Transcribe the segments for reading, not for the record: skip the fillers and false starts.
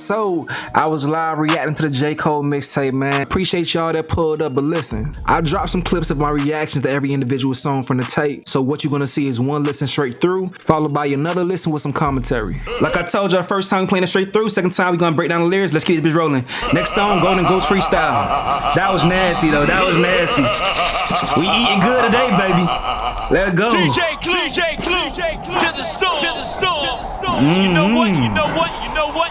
So I was live reacting to the J. Cole mixtape, man. Appreciate y'all that pulled up, but listen, I dropped some clips of my reactions to every individual song from the tape. So what you're gonna see is one listen straight through, followed by another listen with some commentary. Like I told y'all, first time we playing it straight through, second time we gonna break down the lyrics. Let's keep this bitch rolling. Next song, Goose Freestyle. That was nasty though, that was nasty. We eating good today, baby. Let's go. DJ Clue, to the store, You know what, you know what, you know what?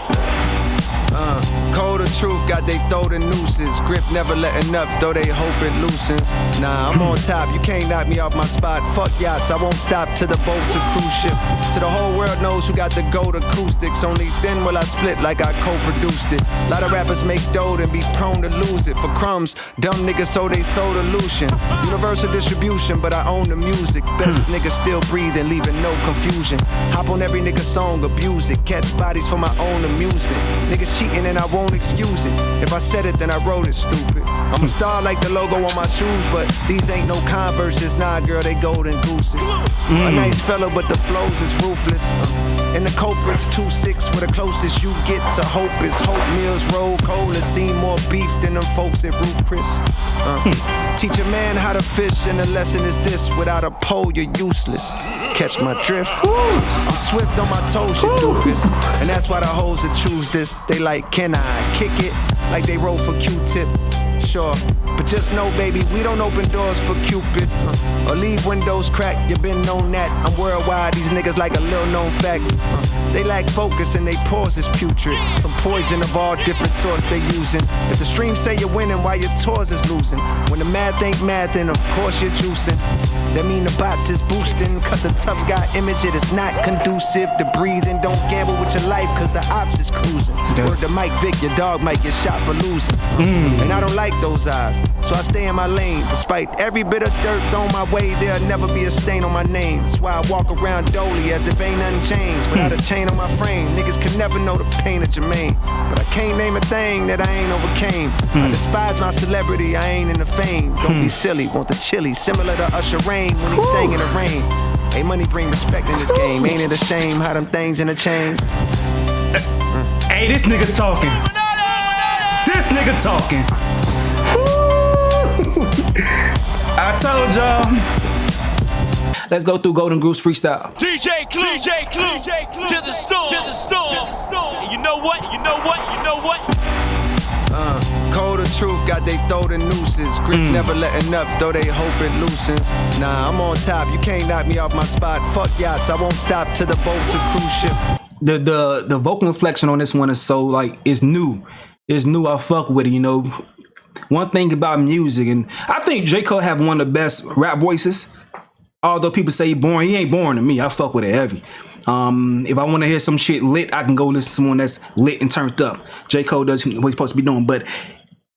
Cold of truth, got they throw the nooses. Grip never letting up, though they hope it loosens. Nah, I'm on top, you can't knock me off my spot. Fuck yachts, I won't stop till the boat's a cruise ship. Till the whole world knows who got the gold acoustics. Only then will I split like I co-produced it. A lot of rappers make dough and be prone to lose it. For crumbs, dumb niggas so they sold illusion. Universal distribution, but I own the music. Best niggas still breathing, leaving no confusion. Hop on every nigga song, abuse it. Catch bodies for my own amusement. Niggas cheating and I won't excuse it. If I said it, then I wrote it stupid. I'm a star like the logo on my shoes, but these ain't no Converses. Nah, girl, they golden gooses. A nice fella, but the flows is ruthless. And the culprits 2-6, where the closest you get to hope is hope meals roll cold and see more beef than them folks at Roof Chris. Teach a man how to fish, and the lesson is this: without a pole, you're useless. Catch my drift. I'm swift on my toes, you doofus. And that's why the hoes that choose this, they like, can I kick it? Like they roll for Q-tip. Sure, but just know, baby, we don't open doors for Cupid or leave windows cracked. You been known that. I'm worldwide, these niggas like a little known fact. They lack focus and they pause is putrid. From poison of all different sorts they using. If the stream say you're winning while your tours is losing, when the math ain't math, then of course you're juicing. That mean the bots is boosting. Cut the tough guy image, it is not conducive to breathing. Don't gamble with your life, cause the ops is cruising. Word to Mike Vick, your dog might get shot for losing. And I don't like those eyes, so I stay in my lane. Despite every bit of dirt thrown my way, there'll never be a stain on my name. That's why I walk around dolly as if ain't nothing changed. Without a chain on my frame, niggas can never know the pain of Jermaine. But I can't name a thing that I ain't overcame. I despise my celebrity, I ain't in the fame. Don't be silly, want the chili, similar to Usher Rain when he sang in the rain. Hey, money bring respect in this game. Ain't it a shame how them things interchange? Hey, this nigga talking. This nigga talking. I told y'all. Let's go through Goose Freestyle. DJ Clue, to the store, You know what, you know what, you know what? Cold of truth, got they throw the nooses. Grip never letting up, though they hope it loosens. Nah, I'm on top, you can't knock me off my spot. Fuck yachts, I won't stop till the boat's a cruise ship. The vocal inflection on this one is so like it's new. It's new, I fuck with it, you know. One thing about music, and I think J. Cole have one of the best rap voices. Although people say he boring, he ain't boring to me. I fuck with it heavy. If I want to hear some shit lit, I can go listen to someone that's lit and turned up. J. Cole does what he's supposed to be doing, but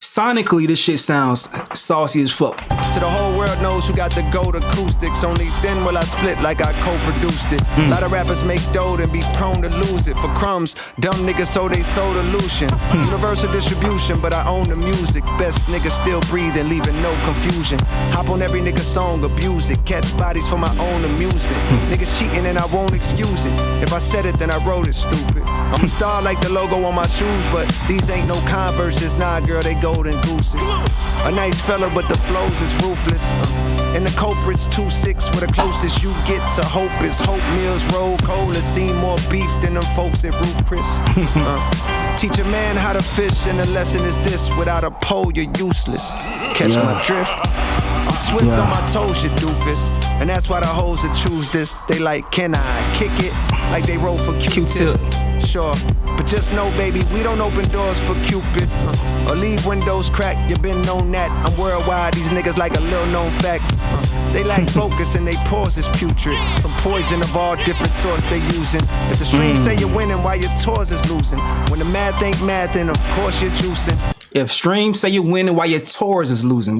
sonically, this shit sounds saucy as fuck. So the whole world knows who got the gold acoustics. Only then will I split like I co-produced it. A lot of rappers make dough and be prone to lose it. For crumbs, dumb niggas so they sold illusion. Universal distribution, but I own the music. Best niggas still breathing, leaving no confusion. Hop on every nigga song, abuse it. Catch bodies for my own amusement. Niggas cheating and I won't excuse it. If I said it, then I wrote it stupid. I'm a star like the logo on my shoes, but these ain't no Converses. Nah, girl, they golden gooses. A nice fella, but the flows is ruthless. And the culprits 2-6, where the closest you get to hope is hope meals roll cold and see more beef than them folks at Roof Chris. Teach a man how to fish, and the lesson is this: without a pole, you're useless. Catch my drift. I'm swift on my toes, you doofus. And that's why the hoes that choose this, they like, can I kick it? Like they roll for Q-tip. Sure, but just know, baby, we don't open doors for Cupid or leave windows cracked. You been known that. I'm worldwide, these niggas like a little known fact. They lack focus and they pause is putrid. From poison of all different sorts they using. If the stream say you're winning while your tours is losing, when the math ain't math, then of course you're juicing. If streams say you're winning while your tours is losing,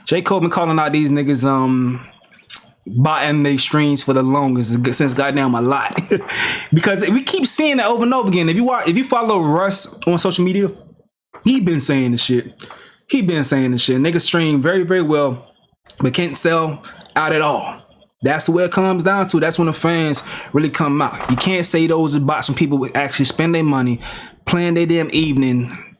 J. Cole been calling out these niggas buying their streams for the longest since goddamn a lot. Because we keep seeing that over and over again. If you follow Russ on social media, he been saying this shit. Niggas stream very, very well, but can't sell out at all. That's where it comes down to. That's when the fans really come out. You can't say those about some people who actually spend their money, plan their damn evening,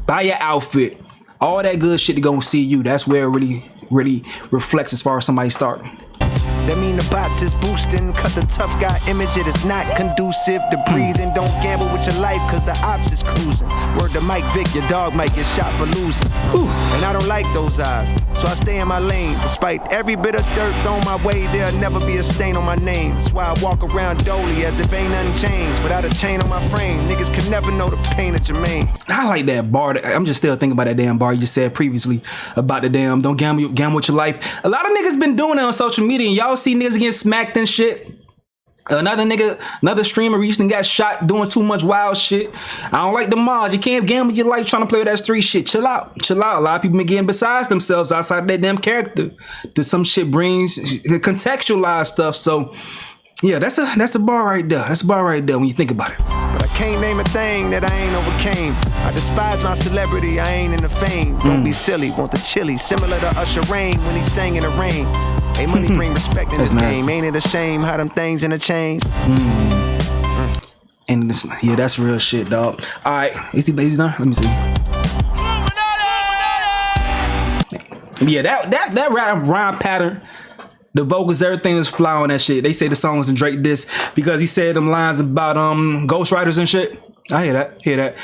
buy your outfit, all that good shit to go and see you. That's where it really reflects as far as somebody starting. That mean the bots is boosting, cut the tough guy image, it is not conducive to breathing. Don't gamble with your life, cause the ops is cruising. Word to Mike Vick, your dog might get shot for losing. And I don't like those eyes, so I stay in my lane. Despite every bit of dirt thrown my way, there'll never be a stain on my name. That's why I walk around dolly as if ain't nothing changed. Without a chain on my frame, niggas can never know the pain of Jermaine. I like that bar. I'm just still thinking about that damn bar you just said previously about the damn don't gamble with your life. A lot of niggas been doing that on social media, and y'all see niggas getting smacked and shit. Another streamer recently got shot doing too much wild shit. I don't like the mods. You can't gamble your life trying to play with that street shit. Chill out. A lot of people been getting besides themselves outside of that damn character. That some shit brings contextualized stuff. So yeah, that's a bar right there. That's a bar right there when you think about it. But I can't name a thing that I ain't overcame. I despise my celebrity, I ain't in the fame. Don't be silly, want the chili. Similar to Usher Rain when he sang in the rain. Hey, money bring respect in this game. Ain't it a shame how them things interchange? And this, yeah, that's real shit, dog. All right, is he done? Let me see. Yeah, that rhyme pattern, the vocals, everything was fly on that shit. They say the song was in Drake diss because he said them lines about ghostwriters and shit. I hear that.